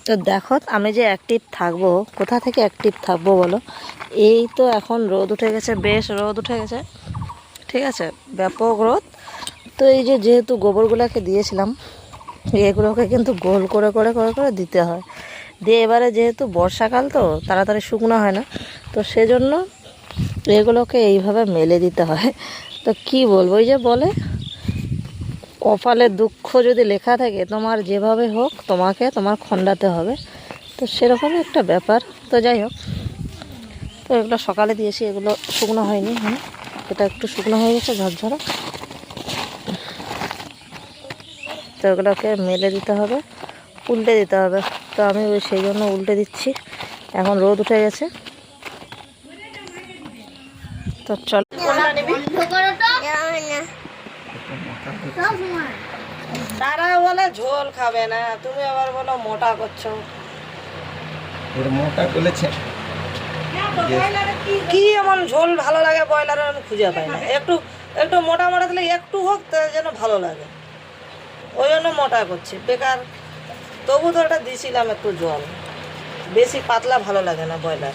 তো দেখো আমি যে অ্যাক্টিভ থাকবো, কোথা থেকে অ্যাক্টিভ থাকবো বলো? এই তো এখন রোদ উঠে গেছে, বেশ রোদ উঠে গেছে, ঠিক আছে, ব্যাপক রোদ। তো এই যে যেহেতু গোবরগুলোকে দিয়েছিলাম, এগুলোকে কিন্তু গোল করে করে করে করে দিতে হয়। দিয়ে এবারে যেহেতু বর্ষাকাল তো তাড়াতাড়ি শুকনো হয় না, তো সেজন্য এগুলোকে এইভাবে মেলে দিতে হয়। তো কি বলবো, ওই যে বলে কপালে দুঃখ যদি লেখা থাকে তোমার, যেভাবে হোক তোমাকে তোমার খণ্ডাতে হবে। তো সেরকমই একটা ব্যাপার। তো যাই হোক, তো এগুলো সকালে দিয়েছি, এগুলো শুকনো হয়নি। হ্যাঁ, এটা একটু শুকনো হয়ে গেছে ঝরঝরা। তো এগুলোকে মেলে দিতে হবে, উল্টে দিতে হবে। তো আমি ওই সেই জন্য উল্টে দিচ্ছি, এখন রোদ উঠে গেছে। তো চল, তারা বলে ঝোল খাবে না, তুমি আবার বলো মোটা করছো। মোটা করেছে কি এমন ঝোল ভালো লাগে ব্রয়লারের, আমি খুঁজে পাই না। একটু একটু মোটা মোটা দিলে একটু হোক তা যেন ভালো লাগে, ওই জন্য মোটা করছি বেকার। তবু তো ওটা দিয়েছিলাম একটু জল, বেশি পাতলা ভালো লাগে না ব্রয়লার।